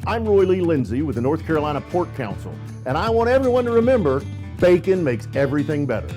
I'm Roy Lee Lindsay with the North Carolina Pork Council, and I want everyone to remember bacon makes everything better.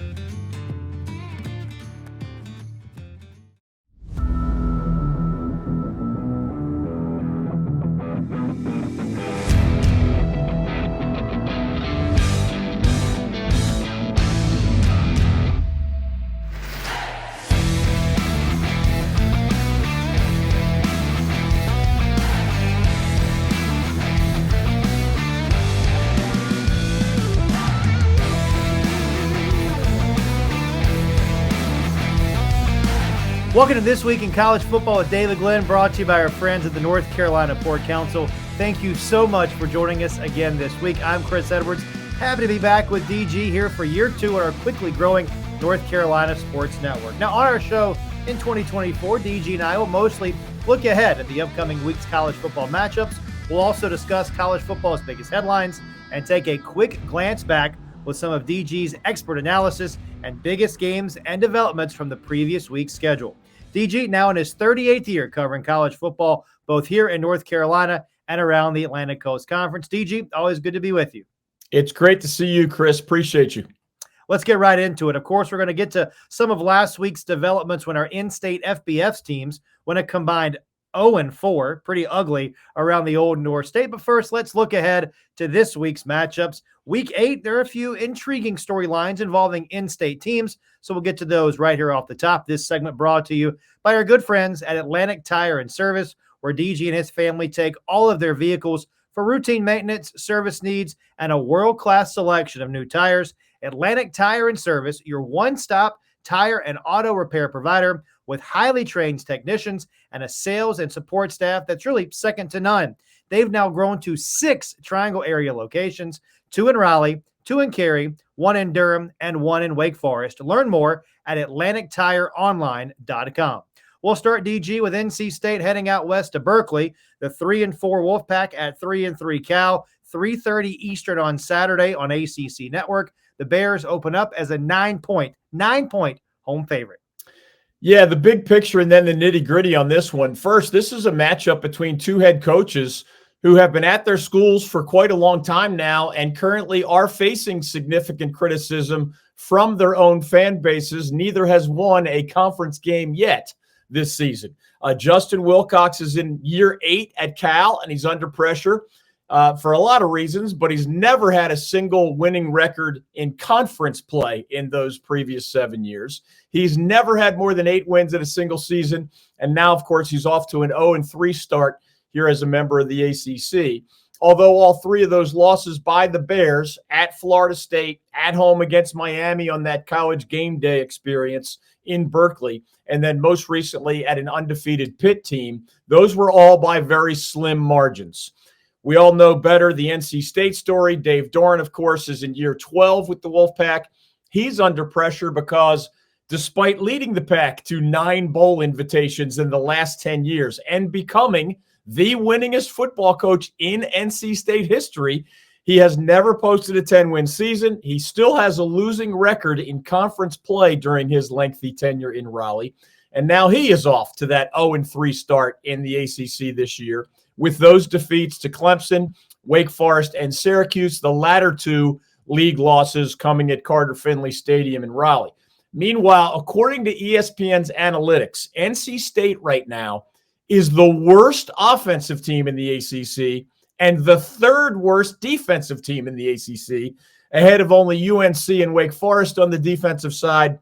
Welcome to This Week in College Football with David Glenn, brought to you by our friends at the North Carolina Pork Council. Thank you so much for joining us again this week. I'm Chris Edwards. Happy to be back with DG here for year 2 of our quickly growing North Carolina Sports Network. Now, on our show in 2024, DG and I will mostly look ahead at the upcoming week's college football matchups. We'll also discuss college football's biggest headlines and take a quick glance back with some of DG's expert analysis and biggest games and developments from the previous week's schedule. DG now in his 38th year covering college football, both here in North Carolina and around the Atlantic Coast Conference. DG, always good to be with you. It's great to see you, Chris. Appreciate you. Let's get right into it. Of course, we're going to get to some of last week's developments when our in-state FBS teams went a combined 0-4, pretty ugly around the Old North State. But first, let's look ahead to this week's matchups. Week 8, there are a few intriguing storylines involving in-state teams, so we'll get to those right here off the top. This segment brought to you by our good friends at Atlantic Tire and Service, where DG and his family take all of their vehicles for routine maintenance, service needs, and a world-class selection of new tires. Atlantic Tire and Service, your one-stop tire and auto repair provider with highly trained technicians and a sales and support staff that's really second to none. They've now grown to 6 Triangle area locations, 2 in Raleigh, 2 in Cary, 1 in Durham, and 1 in Wake Forest. Learn more at AtlanticTireOnline.com. We'll start, DG, with NC State heading out west to Berkeley. The 3-4 Wolfpack at 3-3 Cal, 3:30 Eastern on Saturday on ACC Network. The Bears open up as a 9-point home favorite. Yeah, the big picture and then the nitty-gritty on this one. First, this is a matchup between 2 head coaches who have been at their schools for quite a long time now and currently are facing significant criticism from their own fan bases. Neither has won a conference game yet this season. Justin Wilcox is in year 8 at Cal, and he's under pressure for a lot of reasons, but he's never had a single winning record in conference play in those previous 7 years. He's never had more than 8 wins in a single season, and now, of course, he's off to an 0-3 start here as a member of the ACC. Although all 3 of those losses by the Bears at Florida State, at home against Miami on that college game day experience in Berkeley, and then most recently at an undefeated Pitt team, those were all by very slim margins. We all know better the NC State story. Dave Doran, of course, is in year 12 with the Wolfpack. He's under pressure because despite leading the pack to 9 bowl invitations in the last 10 years and becoming the winningest football coach in NC State history, he has never posted a 10-win season. He still has a losing record in conference play during his lengthy tenure in Raleigh. And now he is off to that 0-3 start in the ACC this year with those defeats to Clemson, Wake Forest, and Syracuse, the latter 2 league losses coming at Carter Finley Stadium in Raleigh. Meanwhile, according to ESPN's analytics, NC State right now is the worst offensive team in the ACC and the 3rd worst defensive team in the ACC, ahead of only UNC and Wake Forest on the defensive side.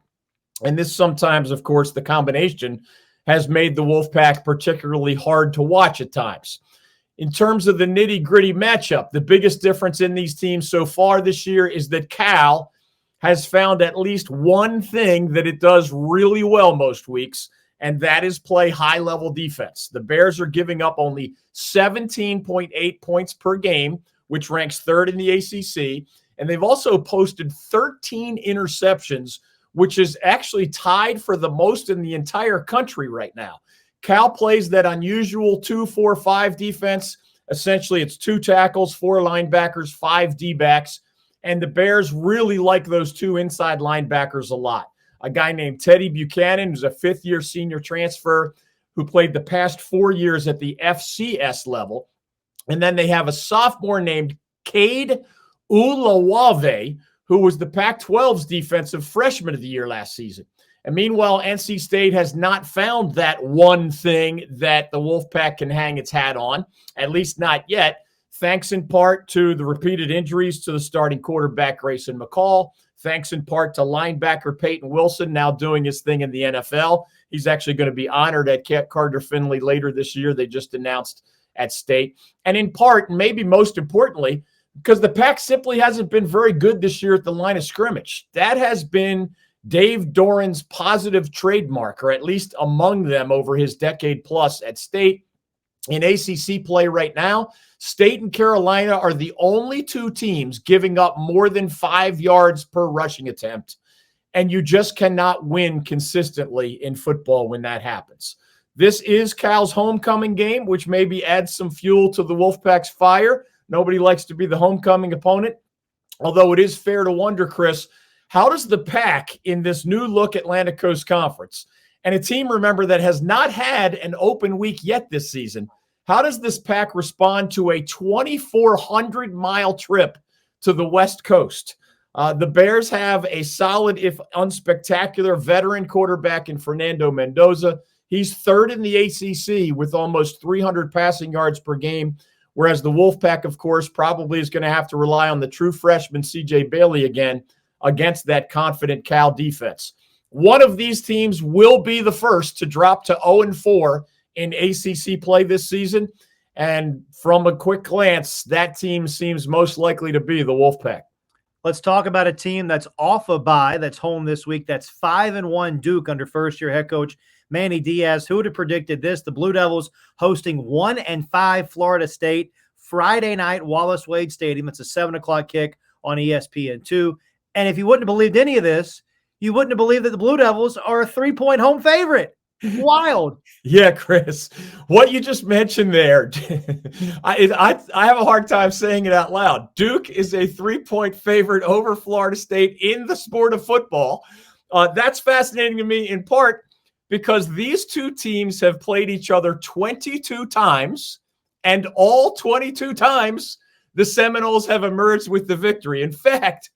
And this sometimes, of course, the combination has made the Wolfpack particularly hard to watch at times. In terms of the nitty-gritty matchup, the biggest difference in these teams so far this year is that Cal has found at least one thing that it does really well most weeks, and that is play high-level defense. The Bears are giving up only 17.8 points per game, which ranks 3rd in the ACC, and they've also posted 13 interceptions, which is actually tied for the most in the entire country right now. Cal plays that unusual 2-4-5 defense. Essentially, it's 2 tackles, 4 linebackers, 5 D-backs, and the Bears really like those 2 inside linebackers a lot. A guy named Teddy Buchanan, who's a 5th-year senior transfer who played the past 4 years at the FCS level, And then they have a sophomore named Cade Ulawave, who was the Pac-12's defensive freshman of the year last season. And meanwhile, NC State has not found that one thing that the Wolfpack can hang its hat on, at least not yet, thanks in part to the repeated injuries to the starting quarterback, Grayson McCall, thanks in part to linebacker Peyton Wilson, now doing his thing in the NFL. He's actually going to be honored at Carter Finley later this year. They just announced at State. And in part, and maybe most importantly, because the Pack simply hasn't been very good this year at the line of scrimmage. That has been Dave Doran's positive trademark, or at least among them over his decade plus at State. In ACC play right now, State and Carolina are the only two teams giving up more than 5 yards per rushing attempt. And you just cannot win consistently in football when that happens. This is Cal's homecoming game, which maybe adds some fuel to the Wolfpack's fire. Nobody likes to be the homecoming opponent. Although it is fair to wonder, Chris, how does the Pack in this new look Atlantic Coast Conference, and a team, remember, that has not had an open week yet this season, how does this Pack respond to a 2,400-mile trip to the West Coast? The Bears have a solid, if unspectacular, veteran quarterback in Fernando Mendoza. He's third in the ACC with almost 300 passing yards per game, whereas the Wolfpack, of course, probably is going to have to rely on the true freshman C.J. Bailey again against that confident Cal defense. One of these teams will be the first to drop to 0-4 in ACC play this season, and from a quick glance, that team seems most likely to be the Wolfpack. Let's talk about a team that's off a bye, that's home this week. That's 5-1 Duke under first-year head coach Manny Diaz. Who would have predicted this? The Blue Devils hosting 1-5 Florida State Friday night, Wallace Wade Stadium. It's a 7:00 kick on ESPN2. And if you wouldn't have believed any of this, you wouldn't have believed that the Blue Devils are a 3-point home favorite. Wild. Yeah, Chris, what you just mentioned there, I have a hard time saying it out loud. Duke is a 3-point favorite over Florida State in the sport of football. That's fascinating to me in part because these two teams have played each other 22 times, and all 22 times the Seminoles have emerged with the victory. In fact,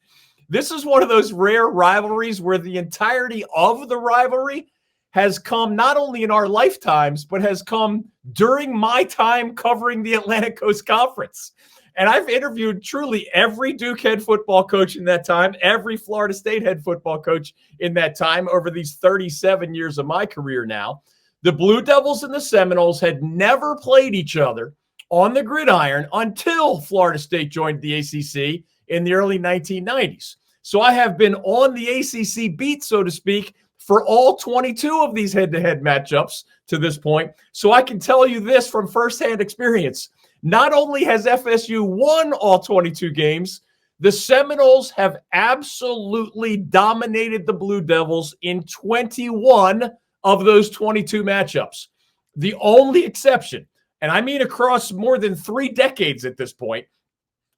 this is one of those rare rivalries where the entirety of the rivalry has come not only in our lifetimes, but has come during my time covering the Atlantic Coast Conference. And I've interviewed truly every Duke head football coach in that time, every Florida State head football coach in that time over these 37 years of my career now. The Blue Devils and the Seminoles had never played each other on the gridiron until Florida State joined the ACC in the early 1990s. So I have been on the ACC beat, so to speak, for all 22 of these head-to-head matchups to this point. So I can tell you this from firsthand experience. Not only has FSU won all 22 games, the Seminoles have absolutely dominated the Blue Devils in 21 of those 22 matchups. The only exception, and I mean across more than 3 decades at this point,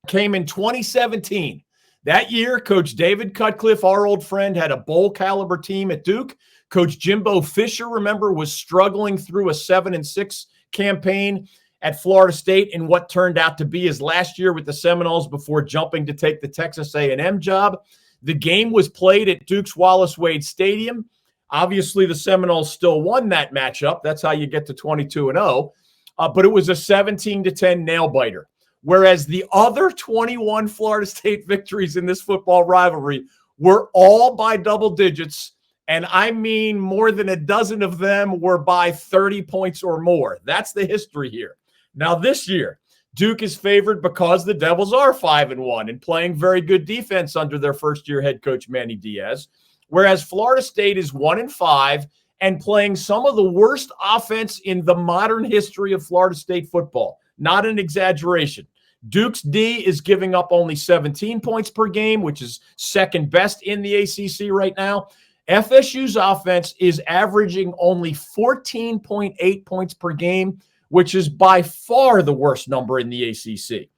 came in 2017. That year, Coach David Cutcliffe, our old friend, had a bowl-caliber team at Duke. Coach Jimbo Fisher, remember, was struggling through a 7-6 campaign at Florida State in what turned out to be his last year with the Seminoles before jumping to take the Texas A&M job. The game was played at Duke's Wallace Wade Stadium. Obviously, the Seminoles still won that matchup. That's how you get to 22-0. But it was a 17-10 nail-biter. Whereas the other 21 Florida State victories in this football rivalry were all by double digits, and I mean more than a dozen of them were by 30 points or more. That's the history here. Now this year, Duke is favored because the Devils are 5-1 and playing very good defense under their first-year head coach Manny Diaz, whereas Florida State is 1-5 and playing some of the worst offense in the modern history of Florida State football. Not an exaggeration. Duke's D is giving up only 17 points per game, which is second best in the ACC right now. FSU's offense is averaging only 14.8 points per game, which is by far the worst number in the ACC.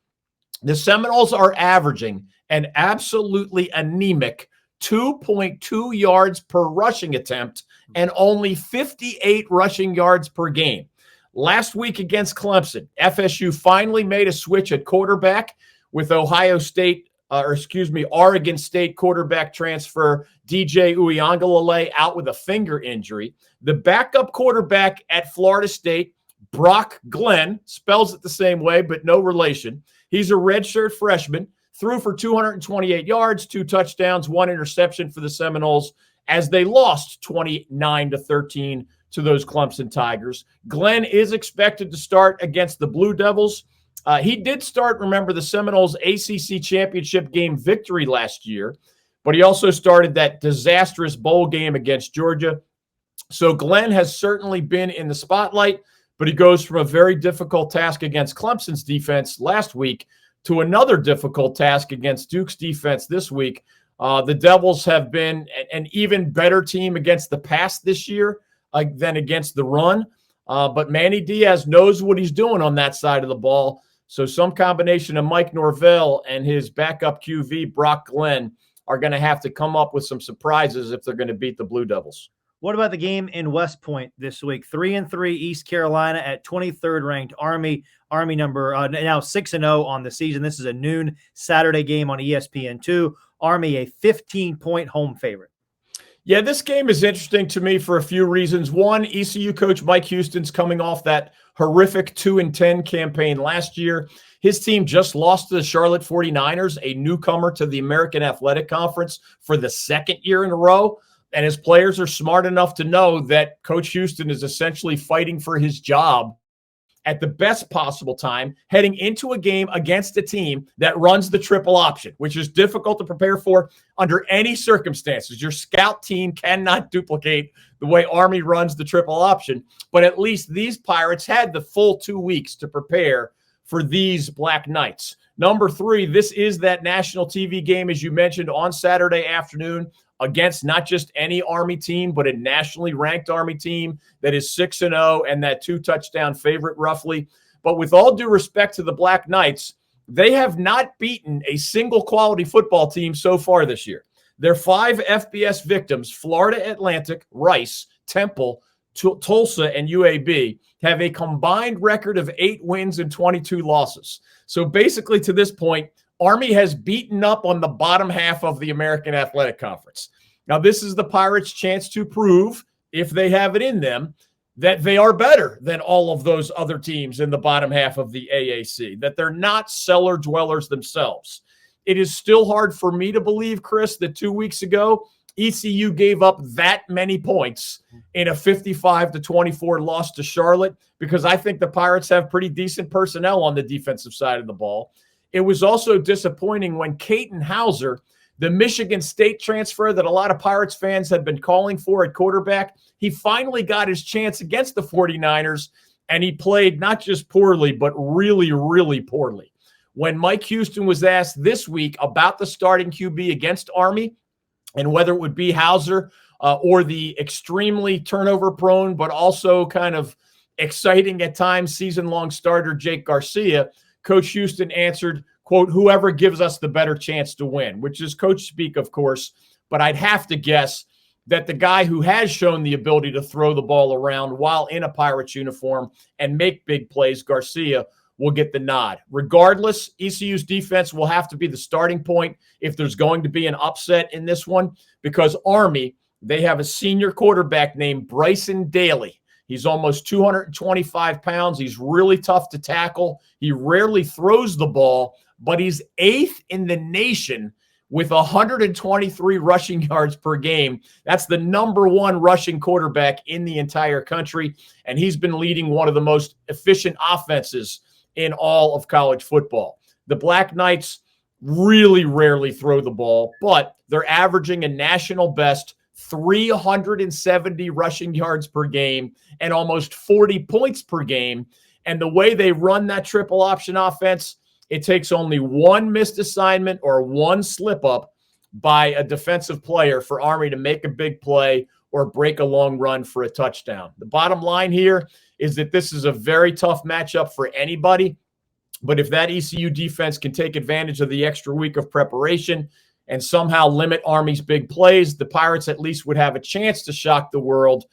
The Seminoles are averaging an absolutely anemic 2.2 yards per rushing attempt and only 58 rushing yards per game. Last week against Clemson, FSU finally made a switch at quarterback with Oregon State quarterback transfer DJ Uiagalelei out with a finger injury. The backup quarterback at Florida State, Brock Glenn, spells it the same way, but no relation. He's a redshirt freshman, threw for 228 yards, 2 touchdowns, 1 interception for the Seminoles as they lost 29-13 to those Clemson Tigers. Glenn is expected to start against the Blue Devils. He did start, remember, the Seminoles ACC championship game victory last year, but he also started that disastrous bowl game against Georgia. So Glenn has certainly been in the spotlight, but he goes from a very difficult task against Clemson's defense last week to another difficult task against Duke's defense this week. The Devils have been an even better team against the pass this year than against the run. But Manny Diaz knows what he's doing on that side of the ball. So some combination of Mike Norvell and his backup QV, Brock Glenn, are going to have to come up with some surprises if they're going to beat the Blue Devils. What about the game in West Point this week? 3-3 East Carolina at 23rd ranked Army. Army number now 6-0 on the season. This is a noon Saturday game on ESPN2. Army a 15-point home favorite. Yeah, this game is interesting to me for a few reasons. One, ECU coach Mike Houston's coming off that horrific 2-10 campaign last year. His team just lost to the Charlotte 49ers, a newcomer to the American Athletic Conference, for the second year in a row. And his players are smart enough to know that Coach Houston is essentially fighting for his job at the best possible time, heading into a game against a team that runs the triple option, which is difficult to prepare for under any circumstances. Your scout team cannot duplicate the way Army runs the triple option, but at least these Pirates had the full 2 weeks to prepare for these Black Knights. Number 3, this is that national TV game, as you mentioned, on Saturday afternoon against not just any Army team, but a nationally ranked Army team that is 6-0 and that 2-touchdown favorite roughly. But with all due respect to the Black Knights, they have not beaten a single quality football team so far this year. Their 5 FBS victims, Florida Atlantic, Rice, Temple, Tulsa, and UAB, have a combined record of 8 wins and 22 losses. So basically, to this point, Army has beaten up on the bottom half of the American Athletic Conference. Now, this is the Pirates' chance to prove, if they have it in them, that they are better than all of those other teams in the bottom half of the AAC, that they're not cellar dwellers themselves. It is still hard for me to believe, Chris, that 2 weeks ago, ECU gave up that many points in a 55-24 loss to Charlotte, because I think the Pirates have pretty decent personnel on the defensive side of the ball. It was also disappointing when Caton Hauser, the Michigan State transfer that a lot of Pirates fans had been calling for at quarterback, he finally got his chance against the 49ers, and he played not just poorly, but really, really poorly. When Mike Houston was asked this week about the starting QB against Army and whether it would be Hauser or the extremely turnover-prone but also kind of exciting at times season-long starter Jake Garcia, Coach Houston answered, quote, "whoever gives us the better chance to win," which is coach speak, of course. But I'd have to guess that the guy who has shown the ability to throw the ball around while in a Pirates uniform and make big plays, Garcia, will get the nod. Regardless, ECU's defense will have to be the starting point if there's going to be an upset in this one, because Army, they have a senior quarterback named Bryson Daly. He's almost 225 pounds. He's really tough to tackle. He rarely throws the ball, but he's 8th in the nation with 123 rushing yards per game. That's the number 1 rushing quarterback in the entire country, and he's been leading one of the most efficient offenses in all of college football. The Black Knights really rarely throw the ball, but they're averaging a national best 370 rushing yards per game and almost 40 points per game. And the way they run that triple option offense, it takes only one missed assignment or one slip up by a defensive player for Army to make a big play or break a long run for a touchdown. The bottom line here is that this is a very tough matchup for anybody. But if that ECU defense can take advantage of the extra week of preparation and somehow limit Army's big plays, the Pirates at least would have a chance to shock the world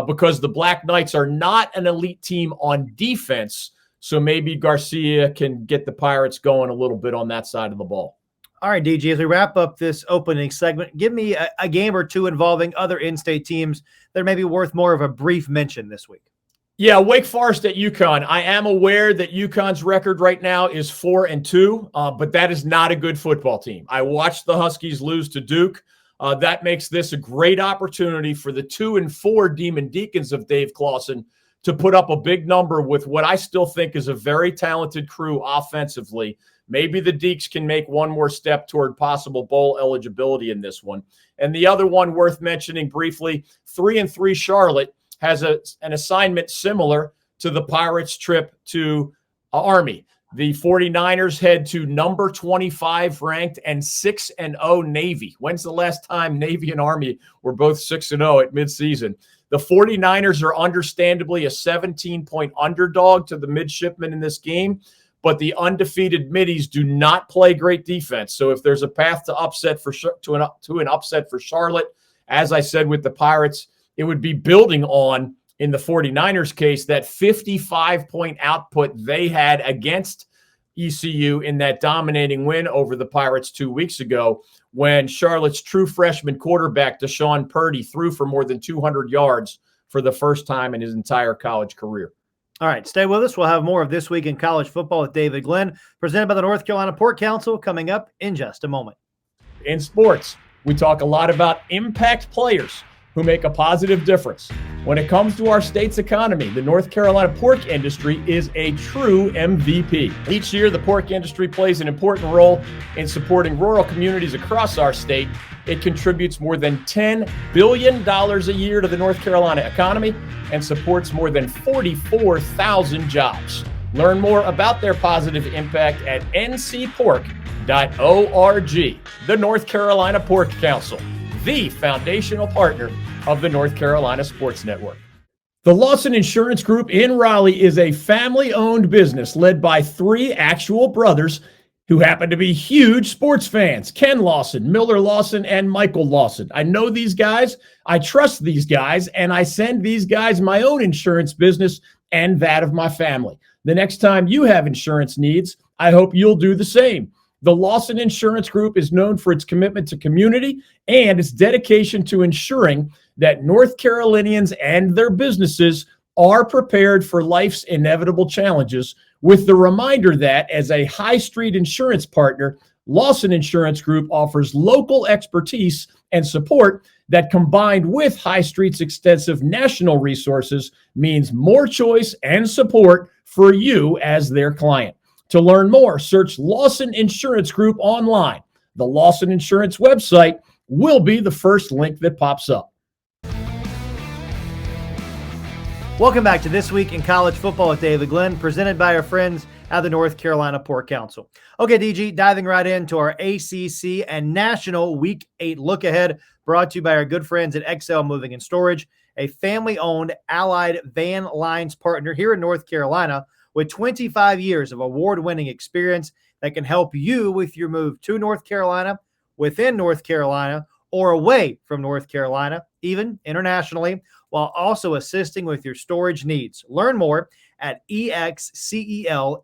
because the Black Knights are not an elite team on defense. So maybe Garcia can get the Pirates going a little bit on that side of the ball. All right, DG, as we wrap up this opening segment, give me a game or two involving other in-state teams that are maybe worth more of a brief mention this week. Yeah, Wake Forest at UConn. I am aware that UConn's record right now is 4-2, but that is not a good football team. I watched the Huskies lose to Duke. That makes this a great opportunity for the 2-4 Demon Deacons of Dave Clawson to put up a big number with what I still think is a very talented crew offensively. Maybe the Deeks can make one more step toward possible bowl eligibility in this one. And the other one worth mentioning briefly, 3-3 Charlotte has an assignment similar to the Pirates' trip to Army. The 49ers head to number 25 ranked and 6-0 Navy. When's the last time Navy and Army were both 6-0 at midseason? The 49ers are understandably a 17-point underdog to the midshipmen in this game, but the undefeated Middies do not play great defense. So if there's a path to upset to an upset for Charlotte, as I said with the Pirates, it would be building on, in the 49ers case, that 55-point output they had against ECU in that dominating win over the Pirates 2 weeks ago, when Charlotte's true freshman quarterback, Deshaun Purdy, threw for more than 200 yards for the first time in his entire college career. All right, stay with us. We'll have more of This Week in College Football with David Glenn, presented by the North Carolina Port Council, coming up in just a moment. In sports, we talk a lot about impact players who make a positive difference. When it comes to our state's economy, the North Carolina pork industry is a true MVP. Each year, the pork industry plays an important role in supporting rural communities across our state. It contributes more than $10 billion a year to the North Carolina economy and supports more than 44,000 jobs. Learn more about their positive impact at ncpork.org. The North Carolina Pork Council, the foundational partner of the North Carolina Sports Network. The Lawson Insurance Group in Raleigh is a family-owned business led by three actual brothers who happen to be huge sports fans: Ken Lawson, Miller Lawson, and Michael Lawson. I know these guys, I trust these guys, and I send these guys my own insurance business and that of my family. The next time you have insurance needs, I hope you'll do the same. The Lawson Insurance Group is known for its commitment to community and its dedication to ensuring that North Carolinians and their businesses are prepared for life's inevitable challenges, with the reminder that as a high street insurance partner, Lawson Insurance Group offers local expertise and support that, combined with High Street's extensive national resources, means more choice and support for you as their client. To learn more, search Lawson Insurance Group online. The Lawson Insurance website will be the first link that pops up. Welcome back to This Week in College Football with David Glenn, presented by our friends at the North Carolina Port Council. Okay, DG, diving right into our ACC and National Week 8 look ahead, brought to you by our good friends at XL Moving and Storage, a family-owned allied van lines partner here in North Carolina with 25 years of award-winning experience that can help you with your move to North Carolina, within North Carolina, or away from North Carolina, even internationally, while also assisting with your storage needs. Learn more at excelms.com.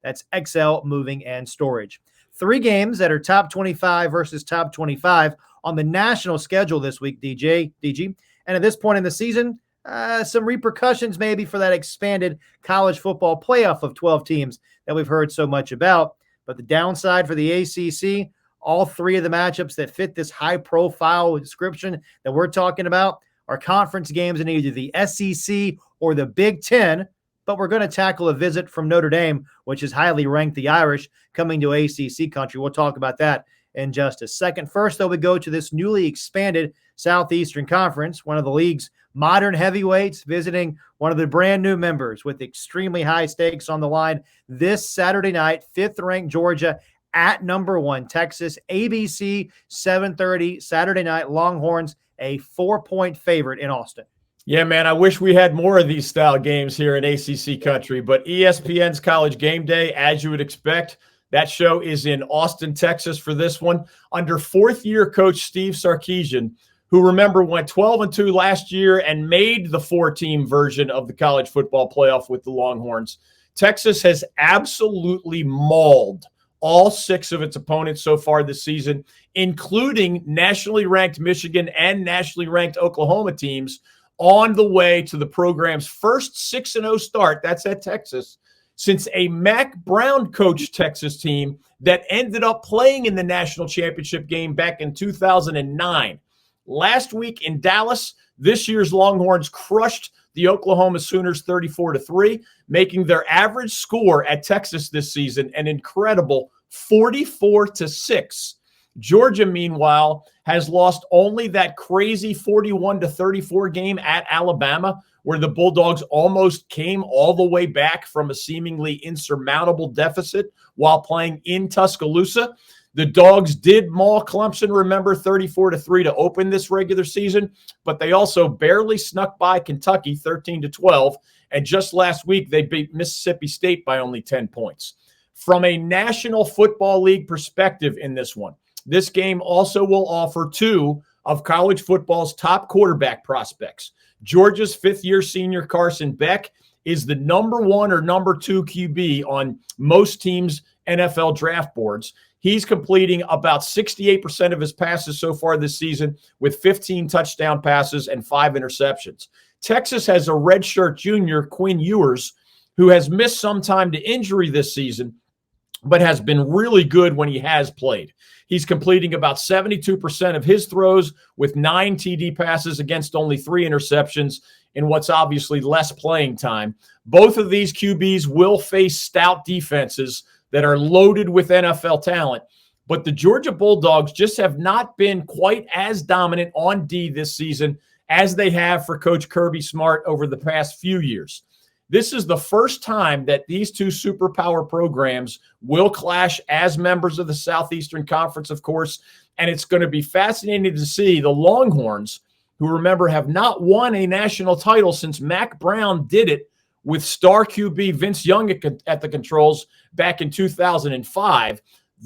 That's XL Moving and Storage. 3 games that are top 25 versus top 25 on the national schedule this week, DG. And at this point in the season, some repercussions maybe for that expanded college football playoff of 12 teams that we've heard so much about. But the downside for the ACC, all 3 of the matchups that fit this high-profile description that we're talking about are conference games in either the SEC or the Big Ten, but we're going to tackle a visit from Notre Dame, which has highly ranked the Irish, coming to ACC country. We'll talk about that in just a second. First, though, we go to this newly expanded Southeastern Conference, one of the league's modern heavyweights, visiting one of the brand new members with extremely high stakes on the line this Saturday night, 5th-ranked Georgia at number 1 Texas. ABC 7:30 Saturday night. Longhorns a 4-point favorite in Austin. Yeah, man, I wish we had more of these style games here in ACC country, but ESPN's College Game Day, as you would expect, that show is in Austin, Texas for this one, under 4th-year coach Steve Sarkisian, who, remember, went 12-2 last year and made the 4-team version of the college football playoff with the Longhorns. Texas has absolutely mauled all 6 of its opponents so far this season, including nationally ranked Michigan and nationally ranked Oklahoma teams, on the way to the program's first 6-0 start, that's at Texas, since a Mac Brown coached Texas team that ended up playing in the national championship game back in 2009. Last week in Dallas, this year's Longhorns crushed the Oklahoma Sooners 34-3, making their average score at Texas this season an incredible 44-6. Georgia, meanwhile, has lost only that crazy 41-34 game at Alabama, where the Bulldogs almost came all the way back from a seemingly insurmountable deficit while playing in Tuscaloosa. The Dogs did maul Clemson, remember, 34-3 to open this regular season, but they also barely snuck by Kentucky 13-12, and just last week they beat Mississippi State by only 10 points. From a National Football League perspective in this one, this game also will offer 2 of college football's top quarterback prospects. Georgia's 5th-year senior Carson Beck is the number 1 or number 2 QB on most teams' NFL draft boards. He's completing about 68% of his passes so far this season with 15 touchdown passes and 5 interceptions. Texas has a redshirt junior, Quinn Ewers, who has missed some time to injury this season, but has been really good when he has played. He's completing about 72% of his throws with 9 TD passes against only 3 interceptions in what's obviously less playing time. Both of these QBs will face stout defenses that are loaded with NFL talent, but the Georgia Bulldogs just have not been quite as dominant on D this season as they have for Coach Kirby Smart over the past few years. This is the first time that these 2 superpower programs will clash as members of the Southeastern Conference, of course, and it's going to be fascinating to see the Longhorns, who, remember, have not won a national title since Mac Brown did it with star QB Vince Young at the controls back in 2005.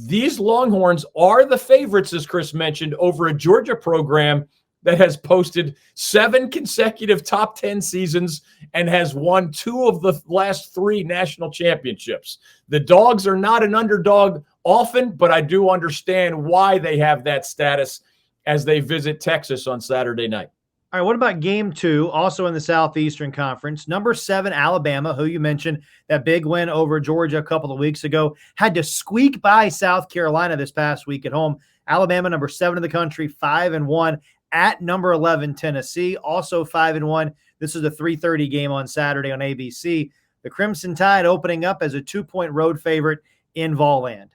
These Longhorns are the favorites, as Chris mentioned, over a Georgia program that has posted 7 consecutive top 10 seasons and has won 2 of the last 3 national championships. The Dogs are not an underdog often, but I do understand why they have that status as they visit Texas on Saturday night. All right, what about game 2, also in the Southeastern Conference? Number 7, Alabama, who you mentioned, that big win over Georgia a couple of weeks ago, had to squeak by South Carolina this past week at home. Alabama, number 7 in the country, 5-1 at number 11, Tennessee, also 5-1. This is a 3:30 game on Saturday on ABC. The Crimson Tide opening up as a 2-point road favorite in Volland.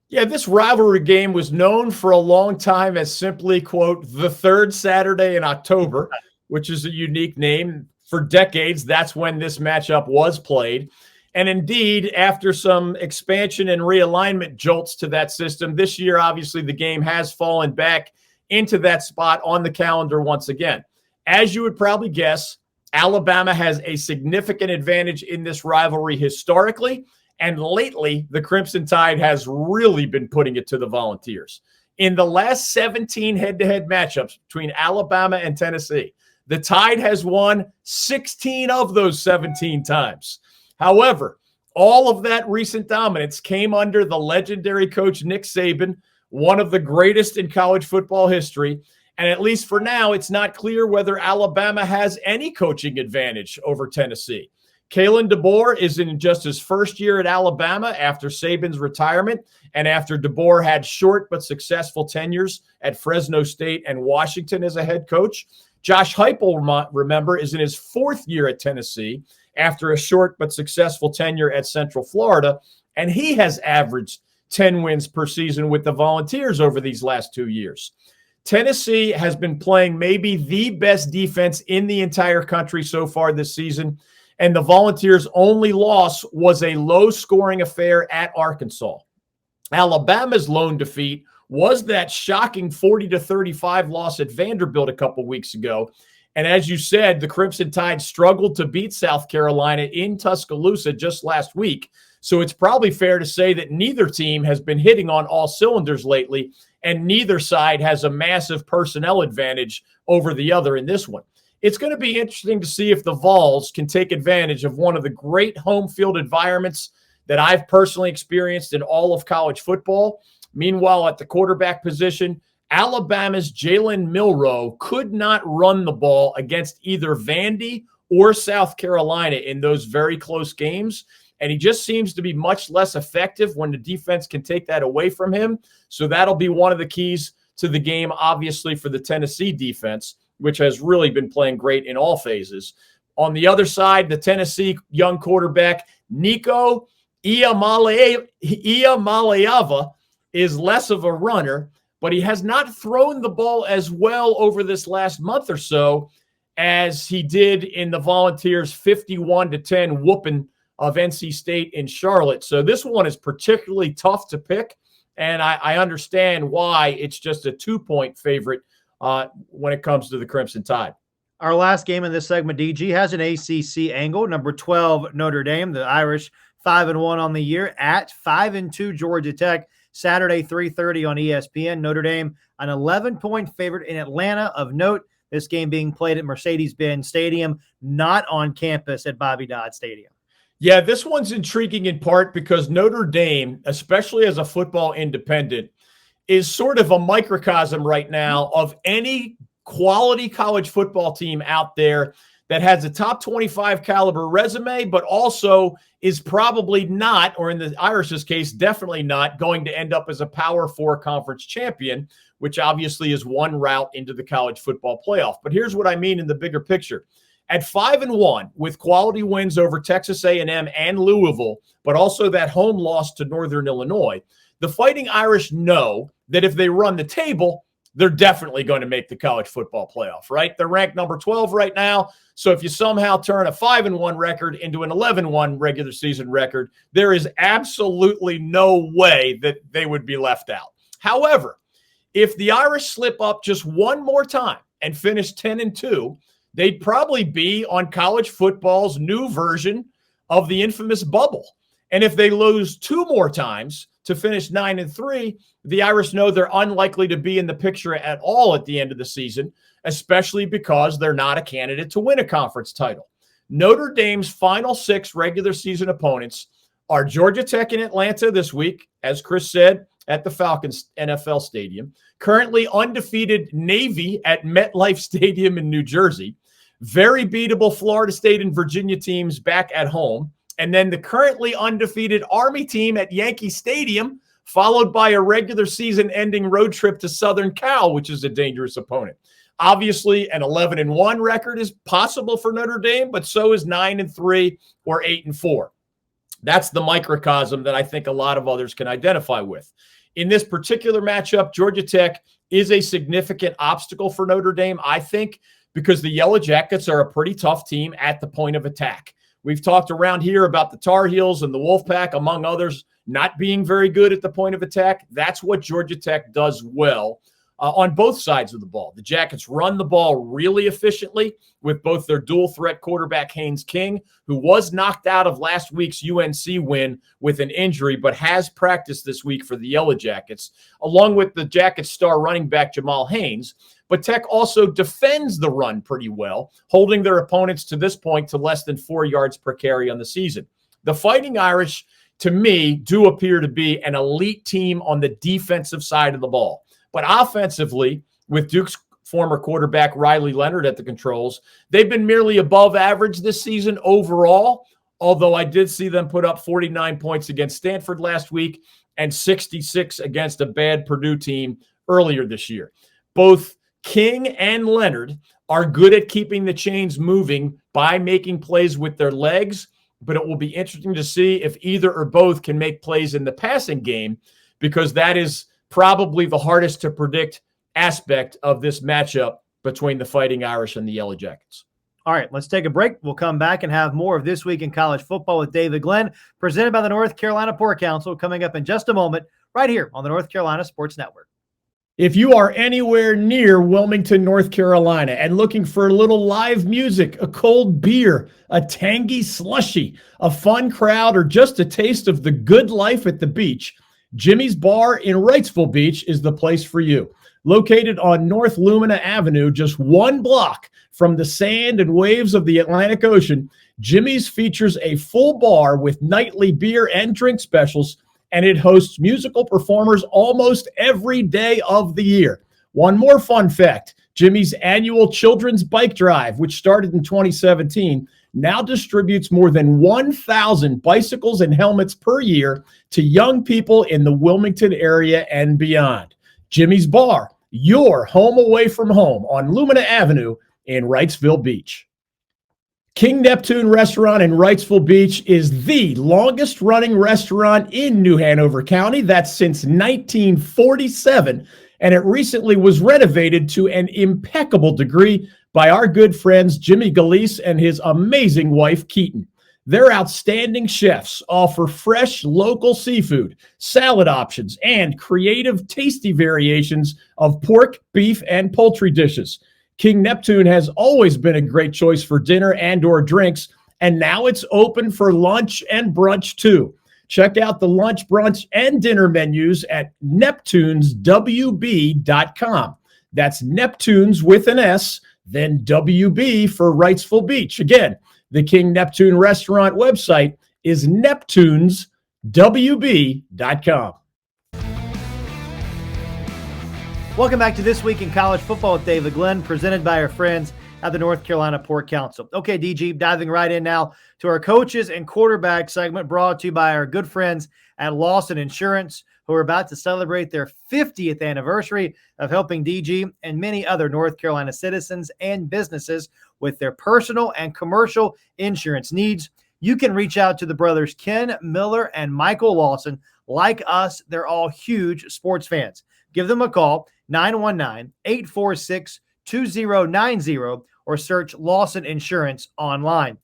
Yeah, this rivalry game was known for a long time as simply, quote, the 3rd Saturday in October, which is a unique name. For decades, that's when this matchup was played. And indeed, after some expansion and realignment jolts to that system, this year, obviously, the game has fallen back into that spot on the calendar once again. As you would probably guess, Alabama has a significant advantage in this rivalry historically, and lately, the Crimson Tide has really been putting it to the Volunteers. In the last 17 head-to-head matchups between Alabama and Tennessee, the Tide has won 16 of those 17 times. However, all of that recent dominance came under the legendary coach Nick Saban, one of the greatest in college football history. And at least for now, it's not clear whether Alabama has any coaching advantage over Tennessee. Kalen DeBoer is in just his first year at Alabama after Saban's retirement and after DeBoer had short but successful tenures at Fresno State and Washington as a head coach. Josh Heupel, remember, is in his 4th year at Tennessee after a short but successful tenure at Central Florida, and he has averaged 10 wins per season with the Volunteers over these last 2 years. Tennessee has been playing maybe the best defense in the entire country so far this season, and the Volunteers' only loss was a low-scoring affair at Arkansas. Alabama's lone defeat was that shocking 40-35 loss at Vanderbilt a couple weeks ago. And as you said, the Crimson Tide struggled to beat South Carolina in Tuscaloosa just last week. So it's probably fair to say that neither team has been hitting on all cylinders lately. and neither side has a massive personnel advantage over the other in this one. It's going to be interesting to see if the Vols can take advantage of one of the great home field environments that I've personally experienced in all of college football. Meanwhile, at the quarterback position, Alabama's Jalen Milroe could not run the ball against either Vandy or South Carolina in those very close games. And he just seems to be much less effective when the defense can take that away from him. So that'll be one of the keys to the game, obviously, for the Tennessee defense, which has really been playing great in all phases. On the other side, the Tennessee young quarterback, Nico Iamaleava, is less of a runner, but he has not thrown the ball as well over this last month or so as he did in the Volunteers' 51-10 whooping of NC State in Charlotte. So this one is particularly tough to pick, and I understand why it's just a 2-point favorite when it comes to the Crimson Tide. Our last game in this segment, DG, has an ACC angle. Number 12, Notre Dame, the Irish, 5-1 on the year at 5-2 Georgia Tech. Saturday, 3:30 on ESPN. Notre Dame, an 11-point favorite in Atlanta. Of note, this game being played at Mercedes-Benz Stadium, not on campus at Bobby Dodd Stadium. Yeah, this one's intriguing in part because Notre Dame, especially as a football independent, is sort of a microcosm right now of any quality college football team out there that has a top 25 caliber resume, but also is probably not, or in the Irish's case, definitely not going to end up as a Power 4 conference champion, which obviously is one route into the college football playoff. But here's what I mean in the bigger picture. At 5-1, with quality wins over Texas A&M and Louisville, but also that home loss to Northern Illinois, the Fighting Irish know that if they run the table, they're definitely going to make the college football playoff, right? They're ranked number 12 right now. So if you somehow turn a 5-1 record into an 11-1 regular season record, there is absolutely no way that they would be left out. However, if the Irish slip up just one more time and finish 10-2, they'd probably be on college football's new version of the infamous bubble. And if they lose two more times to finish 9-3, the Irish know they're unlikely to be in the picture at all at the end of the season, especially because they're not a candidate to win a conference title. Notre Dame's final 6 regular season opponents are Georgia Tech in Atlanta this week, as Chris said, at the Falcons NFL Stadium, currently undefeated Navy at MetLife Stadium in New Jersey, very beatable Florida State and Virginia teams back at home, and then the currently undefeated Army team at Yankee Stadium, followed by a regular season-ending road trip to Southern Cal, which is a dangerous opponent. Obviously, an 11-1 record is possible for Notre Dame, but so is 9-3 or 8-4. That's the microcosm that I think a lot of others can identify with. In this particular matchup, Georgia Tech is a significant obstacle for Notre Dame, I think, because the Yellow Jackets are a pretty tough team at the point of attack. We've talked around here about the Tar Heels and the Wolfpack, among others, not being very good at the point of attack. That's what Georgia Tech does well on both sides of the ball. The Jackets run the ball really efficiently with both their dual threat quarterback, Haynes King, who was knocked out of last week's UNC win with an injury, but has practiced this week for the Yellow Jackets, along with the Jackets star running back, Jamal Haynes. But Tech also defends the run pretty well, holding their opponents to this point to less than 4 yards per carry on the season. The Fighting Irish, to me, do appear to be an elite team on the defensive side of the ball. But offensively, with Duke's former quarterback Riley Leonard at the controls, they've been merely above average this season overall, although I did see them put up 49 points against Stanford last week and 66 against a bad Purdue team earlier this year. Both King and Leonard are good at keeping the chains moving by making plays with their legs, but it will be interesting to see if either or both can make plays in the passing game, because that is probably the hardest to predict aspect of this matchup between the Fighting Irish and the Yellow Jackets. All right, let's take a break. We'll come back and have more of This Week in College Football with David Glenn, presented by the North Carolina Pork Council, coming up in just a moment right here on the North Carolina Sports Network. If you are anywhere near Wilmington, North Carolina, and looking for a little live music, a cold beer, a tangy slushie, a fun crowd, or just a taste of the good life at the beach, Jimmy's Bar in Wrightsville Beach is the place for you. Located on North Lumina Avenue, just 1 block from the sand and waves of the Atlantic Ocean, Jimmy's features a full bar with nightly beer and drink specials, and it hosts musical performers almost every day of the year. One more fun fact, Jimmy's annual Children's Bike Drive, which started in 2017, now distributes more than 1,000 bicycles and helmets per year to young people in the Wilmington area and beyond. Jimmy's Bar, your home away from home on Lumina Avenue in Wrightsville Beach. King Neptune Restaurant in Wrightsville Beach is the longest running restaurant in New Hanover County. That's since 1947, and it recently was renovated to an impeccable degree by our good friends Jimmy Galise and his amazing wife, Keaton. Their outstanding chefs offer fresh local seafood, salad options, and creative, tasty variations of pork, beef, and poultry dishes. King Neptune has always been a great choice for dinner and or drinks, and now it's open for lunch and brunch too. Check out the lunch, brunch, and dinner menus at neptuneswb.com. That's Neptunes with an S, then WB for Wrightsville Beach. Again, the King Neptune Restaurant website is neptuneswb.com. Welcome back to This Week in College Football with David Glenn, presented by our friends at the North Carolina Port Council. Okay, DG, diving right in now to our coaches and quarterback segment, brought to you by our good friends at Lawson Insurance, who are about to celebrate their 50th anniversary of helping DG and many other North Carolina citizens and businesses with their personal and commercial insurance needs. You can reach out to the brothers Ken Miller and Michael Lawson. Like us, they're all huge sports fans. Give them a call, 919-846-2090, or search Lawson Insurance online.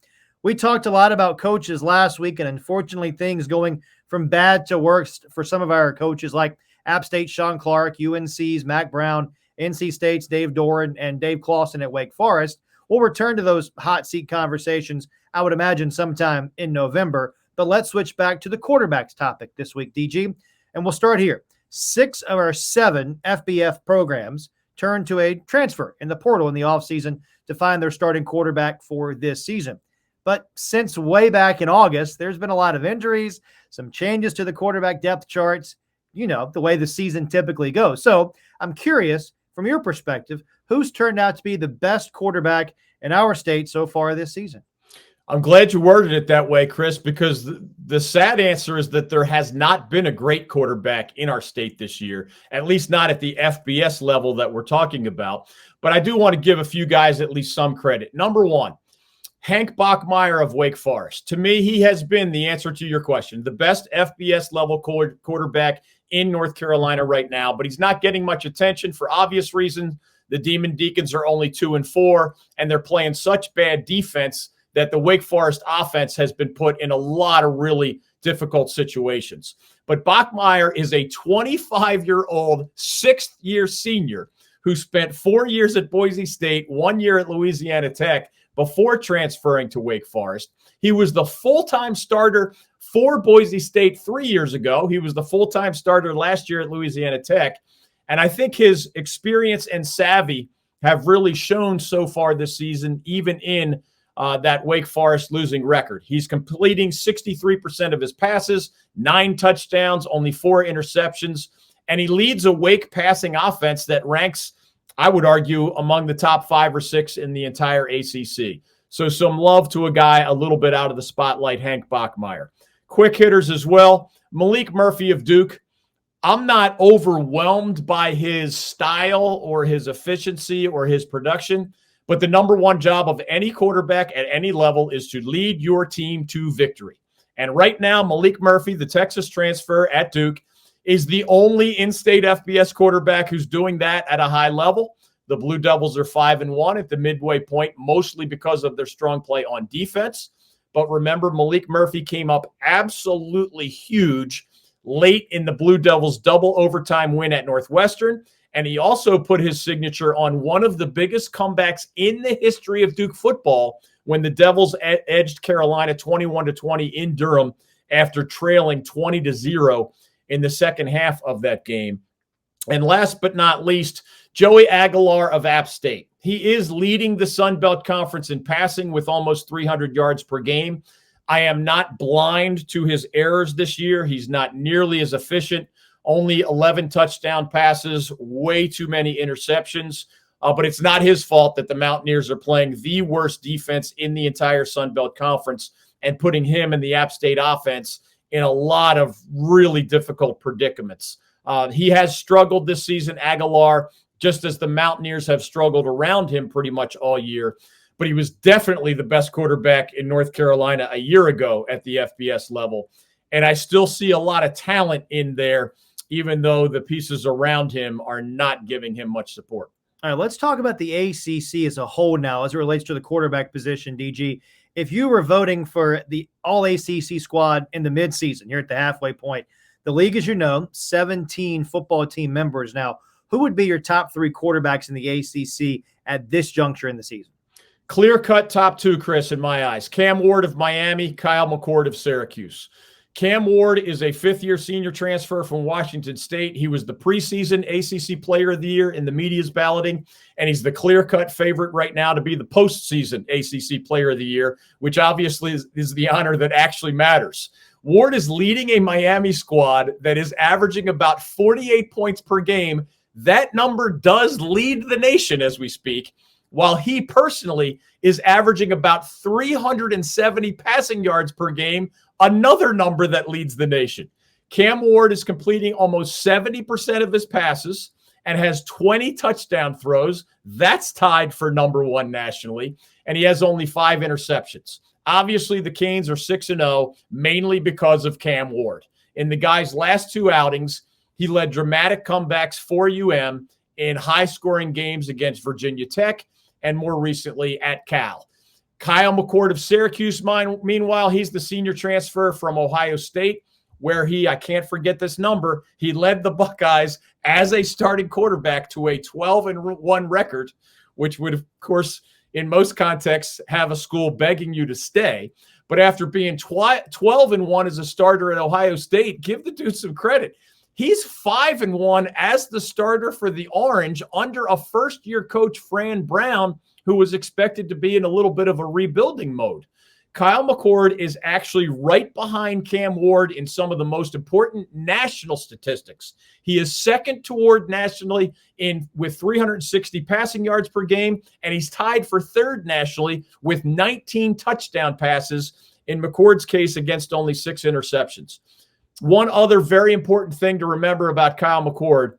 We talked a lot about coaches last week, and unfortunately things going from bad to worse for some of our coaches like App State Sean Clark, UNC's Mac Brown, NC State's Dave Doran, and Dave Clawson at Wake Forest. We'll return to those hot seat conversations, I would imagine, sometime in November. But let's switch back to the quarterbacks topic this week, DG, and we'll start here. 6 of our 7 FBF programs turned to a transfer in the portal in the offseason to find their starting quarterback for this season. But since way back in August, there's been a lot of injuries, some changes to the quarterback depth charts, you know, the way the season typically goes. So I'm curious, from your perspective, who's turned out to be the best quarterback in our state so far this season? I'm glad you worded it that way, Chris, because the sad answer is that there has not been a great quarterback in our state this year, at least not at the FBS level that we're talking about. But I do want to give a few guys at least some credit. Number one, Hank Bachmeier of Wake Forest. To me, he has been the answer to your question, the best FBS level quarterback in North Carolina right now, but he's not getting much attention for obvious reasons. The Demon Deacons are only 2-4, and they're playing such bad defense that the Wake Forest offense has been put in a lot of really difficult situations. But Bachmeier is a 25-year-old, 6th-year senior who spent 4 years at Boise State, 1 year at Louisiana Tech before transferring to Wake Forest. He was the full-time starter for Boise State 3 years ago. He was the full-time starter last year at Louisiana Tech. And I think his experience and savvy have really shown so far this season, even in that Wake Forest losing record. He's completing 63% of his passes, 9 touchdowns, only 4 interceptions, and he leads a Wake passing offense that ranks, I would argue, among the top 5 or 6 in the entire ACC. So some love to a guy a little bit out of the spotlight, Hank Bachmeier. Quick hitters as well. Malik Murphy of Duke. I'm not overwhelmed by his style or his efficiency or his production, but the number one job of any quarterback at any level is to lead your team to victory. And right now, Malik Murphy, the Texas transfer at Duke, is the only in-state FBS quarterback who's doing that at a high level. The Blue Devils are 5-1 at the midway point, mostly because of their strong play on defense. But remember, Malik Murphy came up absolutely huge late in the Blue Devils' double overtime win at Northwestern. And he also put his signature on one of the biggest comebacks in the history of Duke football when the Devils edged Carolina 21-20 in Durham after trailing 20-0 in the second half of that game. And last but not least, Joey Aguilar of App State. He is leading the Sun Belt Conference in passing with almost 300 yards per game. I am not blind to his errors this year. He's not nearly as efficient. Only 11 touchdown passes, way too many interceptions. But it's not his fault that the Mountaineers are playing the worst defense in the entire Sun Belt Conference and putting him and the App State offense in a lot of really difficult predicaments. He has struggled this season, Aguilar, just as the Mountaineers have struggled around him pretty much all year. But he was definitely the best quarterback in North Carolina a year ago at the FBS level. And I still see a lot of talent in there, even though the pieces around him are not giving him much support. All right, let's talk about the ACC as a whole now as it relates to the quarterback position, DG. If you were voting for the all-ACC squad in the midseason, you're at the halfway point. The league, as you know, 17 football team members now. Who would be your top 3 quarterbacks in the ACC at this juncture in the season? Clear-cut top 2, Chris, in my eyes. Cam Ward of Miami, Kyle McCord of Syracuse. Cam Ward is a fifth-year senior transfer from Washington State. He was the preseason ACC Player of the Year in the media's balloting, and he's the clear-cut favorite right now to be the postseason ACC Player of the Year, which obviously is the honor that actually matters. Ward is leading a Miami squad that is averaging about 48 points per game. That number does lead the nation as we speak, while he personally is averaging about 370 passing yards per game, another number that leads the nation. Cam Ward is completing almost 70% of his passes and has 20 touchdown throws. That's tied for number 1 nationally, and he has only 5 interceptions. Obviously, the Canes are 6-0, mainly because of Cam Ward. In the guy's last 2 outings, he led dramatic comebacks for UM in high-scoring games against Virginia Tech and more recently at Cal. Kyle McCord of Syracuse, meanwhile, he's the senior transfer from Ohio State, where I can't forget this number, he led the Buckeyes as a starting quarterback to a 12-1 record, which would, of course, in most contexts, have a school begging you to stay. But after being 12-1 as a starter at Ohio State, give the dude some credit. He's 5-1 as the starter for the Orange under a first-year coach, Fran Brown, who was expected to be in a little bit of a rebuilding mode. Kyle McCord is actually right behind Cam Ward in some of the most important national statistics. He is second to Ward nationally with 360 passing yards per game, and he's tied for third nationally with 19 touchdown passes, in McCord's case against only 6 interceptions. One other very important thing to remember about Kyle McCord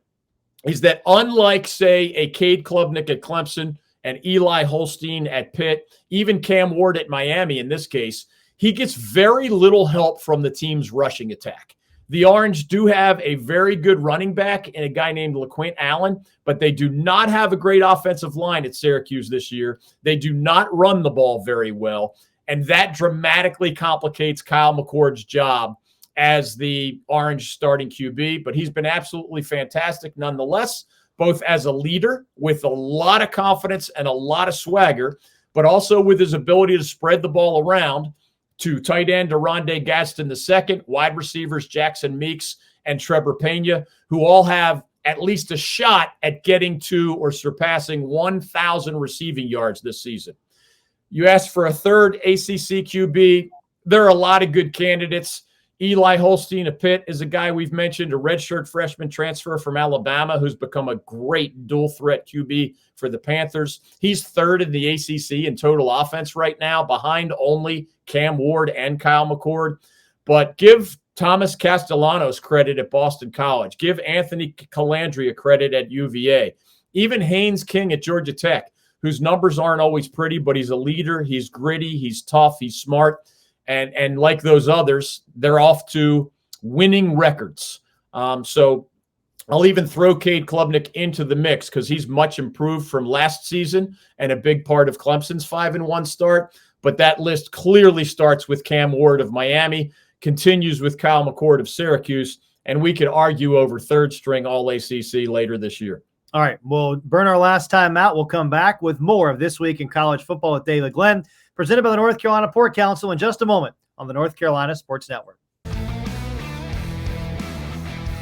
is that unlike, say, a Cade Klubnik at Clemson and Eli Holstein at Pitt, even Cam Ward at Miami in this case, he gets very little help from the team's rushing attack. The Orange do have a very good running back and a guy named LaQuint Allen, but they do not have a great offensive line at Syracuse this year. They do not run the ball very well, and that dramatically complicates Kyle McCord's job as the Orange starting QB, but he's been absolutely fantastic nonetheless, both as a leader with a lot of confidence and a lot of swagger, but also with his ability to spread the ball around to tight end Deronde Gaston II, wide receivers Jackson Meeks and Trevor Pena, who all have at least a shot at getting to or surpassing 1,000 receiving yards this season. You asked for a third ACC QB. There are a lot of good candidates. Eli Holstein of Pitt is a guy we've mentioned, a redshirt freshman transfer from Alabama who's become a great dual-threat QB for the Panthers. He's third in the ACC in total offense right now, behind only Cam Ward and Kyle McCord. But give Thomas Castellanos credit at Boston College. Give Anthony Calandria credit at UVA. Even Haynes King at Georgia Tech, whose numbers aren't always pretty, but he's a leader. He's gritty. He's tough. He's smart. And like those others, they're off to winning records. So I'll even throw Cade Klubnik into the mix because he's much improved from last season and a big part of Clemson's 5-1 start. But that list clearly starts with Cam Ward of Miami, continues with Kyle McCord of Syracuse, and we could argue over third string All-ACC later this year. All right, we'll burn our last time out. We'll come back with more of This Week in College Football with Daily Glenn, presented by the North Carolina Port Council in just a moment on the North Carolina Sports Network.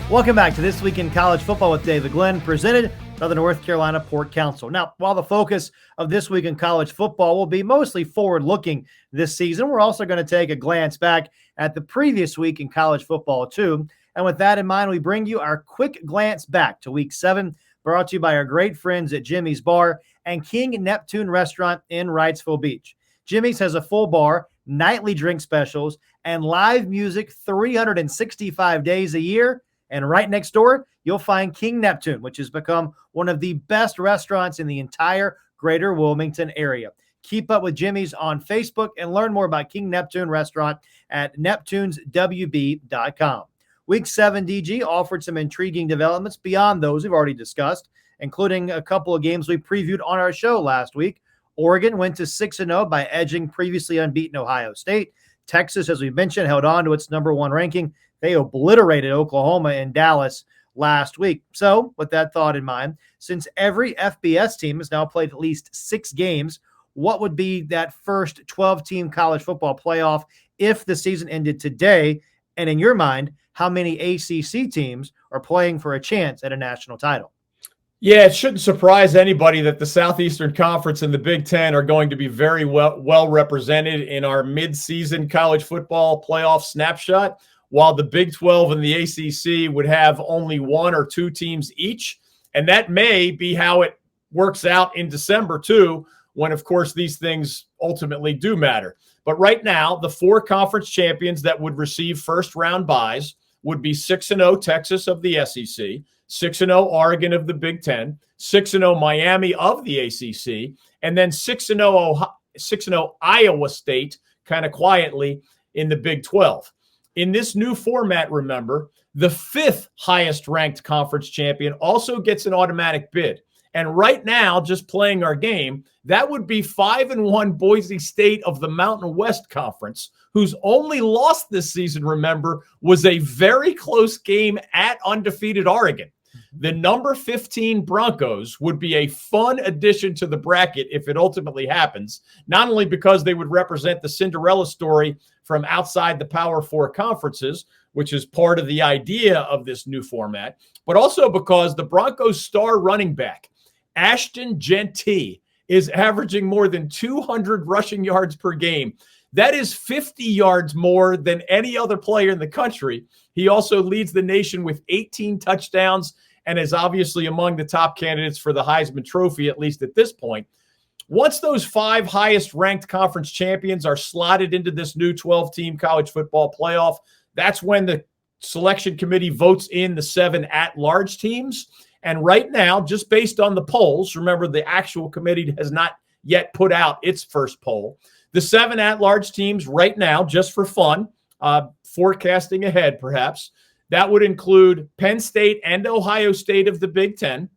Welcome back to This Week in College Football with David Glenn, presented by the North Carolina Pork Council. Now, while the focus of This Week in College Football will be mostly forward-looking this season, we're also going to take a glance back at the previous week in college football, too. And with that in mind, we bring you our quick glance back to Week 7, brought to you by our great friends at Jimmy's Bar and King Neptune Restaurant in Wrightsville Beach. Jimmy's has a full bar, nightly drink specials, and live music 365 days a year. And right next door, you'll find King Neptune, which has become one of the best restaurants in the entire greater Wilmington area. Keep up with Jimmy's on Facebook and learn more about King Neptune Restaurant at neptuneswb.com. Week 7 DG offered some intriguing developments beyond those we've already discussed, including a couple of games we previewed on our show last week. Oregon went to 6-0 by edging previously unbeaten Ohio State. Texas, as we mentioned, held on to its number 1 ranking. They obliterated Oklahoma and Dallas last week. So, with that thought in mind, since every FBS team has now played at least 6 games, what would be that first 12-team college football playoff if the season ended today? And in your mind, how many ACC teams are playing for a chance at a national title? Yeah, it shouldn't surprise anybody that the Southeastern Conference and the Big Ten are going to be very well represented in our mid-season college football playoff snapshot, while the Big 12 and the ACC would have only 1 or 2 teams each. And that may be how it works out in December, too, when, of course, these things ultimately do matter. But right now, the 4 conference champions that would receive first-round buys would be 6-0 Texas of the SEC, 6-0 Oregon of the Big Ten, 6-0 Miami of the ACC, and then 6-0 Iowa State, kind of quietly, in the Big 12. In this new format, remember, the 5th highest-ranked conference champion also gets an automatic bid. And right now, just playing our game, that would be 5-1 Boise State of the Mountain West Conference, whose only loss this season, remember, was a very close game at undefeated Oregon. The number 15 Broncos would be a fun addition to the bracket if it ultimately happens, not only because they would represent the Cinderella story from outside the Power 4 conferences, which is part of the idea of this new format, but also because the Broncos' star running back, Ashton Genty, is averaging more than 200 rushing yards per game. That is 50 yards more than any other player in the country. He also leads the nation with 18 touchdowns and is obviously among the top candidates for the Heisman Trophy, at least at this point. Once those 5 highest-ranked conference champions are slotted into this new 12-team college football playoff, that's when the selection committee votes in the 7 at-large teams. And right now, just based on the polls, remember the actual committee has not yet put out its first poll, the 7 at-large teams right now, just for fun, forecasting ahead perhaps, that would include Penn State and Ohio State of the Big Ten,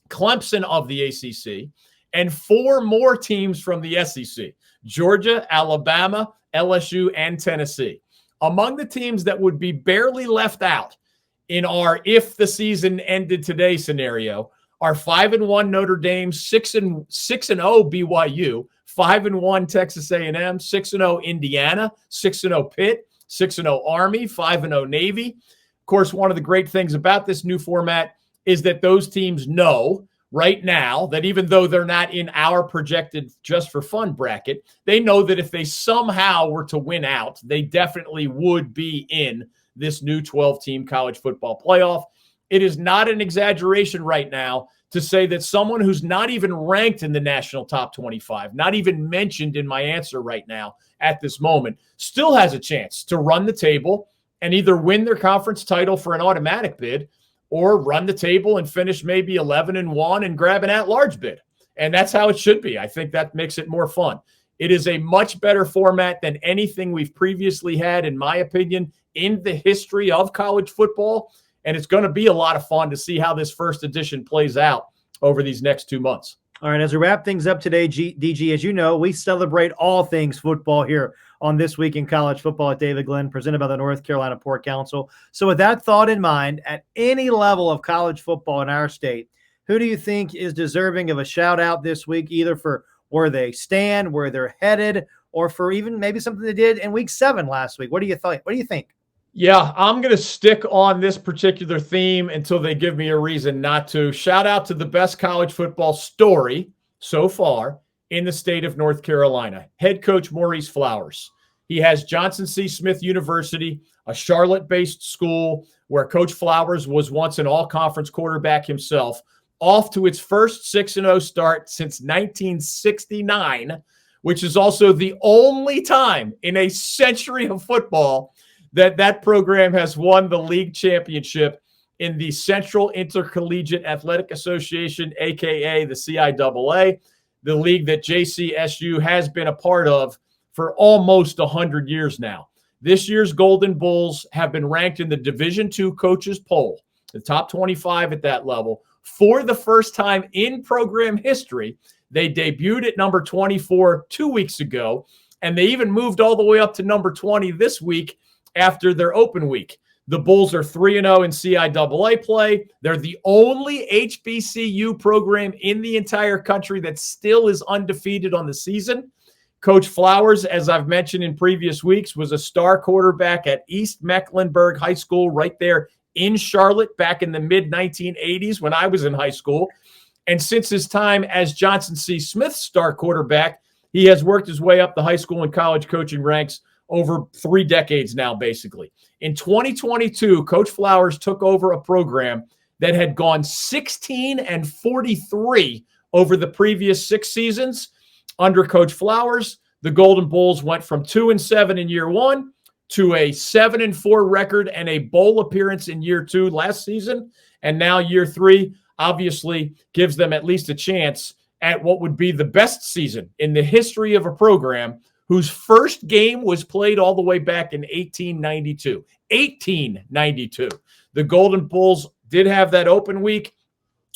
Clemson of the ACC, and 4 more teams from the SEC, Georgia, Alabama, LSU, and Tennessee. Among the teams that would be barely left out in our if the season ended today scenario are 5-1 Notre Dame, 6-0 BYU, 5-1 Texas A&M, 6-0 Indiana, 6-0 Pitt, 6-0 Army, 5-0 Navy. Of course, one of the great things about this new format is that those teams know right now that even though they're not in our projected just for fun bracket, they know that if they somehow were to win out, they definitely would be in this new 12-team college football playoff. It is not an exaggeration right now to say that someone who's not even ranked in the national top 25, not even mentioned in my answer right now at this moment, still has a chance to run the table and either win their conference title for an automatic bid or run the table and finish maybe 11-1 and grab an at-large bid. And that's how it should be. I think that makes it more fun. It is a much better format than anything we've previously had, in my opinion, in the history of college football. And it's going to be a lot of fun to see how this first edition plays out over these next 2 months. All right, as we wrap things up today, DG, as you know, we celebrate all things football here on This Week in College Football at David Glenn, presented by the North Carolina Pork Council. So with that thought in mind, at any level of college football in our state, who do you think is deserving of a shout-out this week, either for where they stand, where they're headed, or for even maybe something they did in Week 7 last week? What do you think? Yeah, I'm going to stick on this particular theme until they give me a reason not to. Shout out to the best college football story so far in the state of North Carolina. Head coach Maurice Flowers. He has Johnson C. Smith University, a Charlotte-based school where Coach Flowers was once an all-conference quarterback himself, off to its first 6-0 start since 1969, which is also the only time in a century of football that program has won the league championship in the Central Intercollegiate Athletic Association, a.k.a. the CIAA, the league that JCSU has been a part of for almost 100 years now. This year's Golden Bulls have been ranked in the Division II coaches poll, the top 25 at that level, for the first time in program history. They debuted at number 24 2 weeks ago, and they even moved all the way up to number 20 this week after their open week. The Bulls are 3-0 in CIAA play. They're the only HBCU program in the entire country that still is undefeated on the season. Coach Flowers, as I've mentioned in previous weeks, was a star quarterback at East Mecklenburg High School right there in Charlotte back in the mid-1980s when I was in high school. And since his time as Johnson C. Smith's star quarterback, he has worked his way up the high school and college coaching ranks over 3 decades now, basically. In 2022, Coach Flowers took over a program that had gone 16-43 over the previous 6 seasons. Under Coach Flowers, the Golden Bulls went from 2-7 in year 1 to a 7-4 record and a bowl appearance in year 2 last season. And now year 3 obviously gives them at least a chance at what would be the best season in the history of a program whose first game was played all the way back in 1892. 1892. The Golden Bulls did have that open week.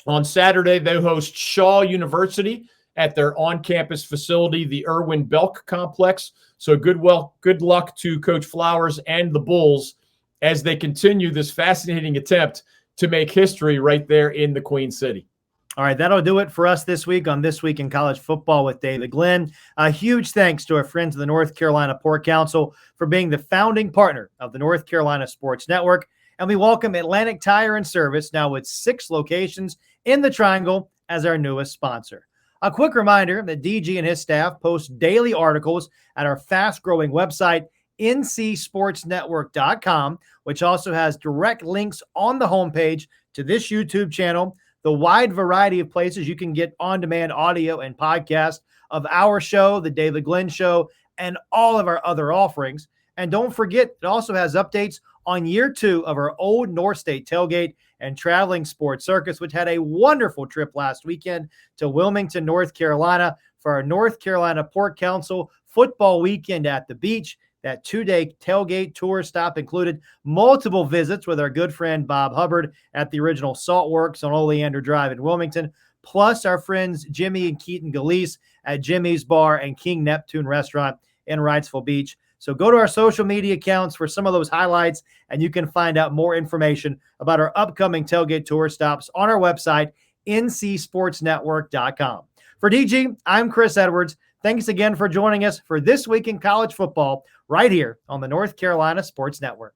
On Saturday, they host Shaw University at their on-campus facility, the Irwin Belk Complex. So good luck to Coach Flowers and the Bulls as they continue this fascinating attempt to make history right there in the Queen City. All right, that'll do it for us this week on This Week in College Football with David Glenn. A huge thanks to our friends of the North Carolina Pork Council for being the founding partner of the North Carolina Sports Network. And we welcome Atlantic Tire and Service, now with 6 locations in the Triangle, as our newest sponsor. A quick reminder that DG and his staff post daily articles at our fast-growing website, ncsportsnetwork.com, which also has direct links on the homepage to this YouTube channel, the wide variety of places you can get on-demand audio and podcast of our show, The David Glenn Show, and all of our other offerings. And don't forget, it also has updates on year 2 of our Old North State Tailgate and Traveling Sports Circus, which had a wonderful trip last weekend to Wilmington, North Carolina for our North Carolina Pork Council football weekend at the beach. That 2-day tailgate tour stop included multiple visits with our good friend Bob Hubbard at the original Salt Works on Oleander Drive in Wilmington, plus our friends Jimmy and Keaton Galise at Jimmy's Bar and King Neptune Restaurant in Wrightsville Beach. So go to our social media accounts for some of those highlights, and you can find out more information about our upcoming tailgate tour stops on our website, ncsportsnetwork.com. For DG, I'm Chris Edwards. Thanks again for joining us for This Week in College Football right here on the North Carolina Sports Network.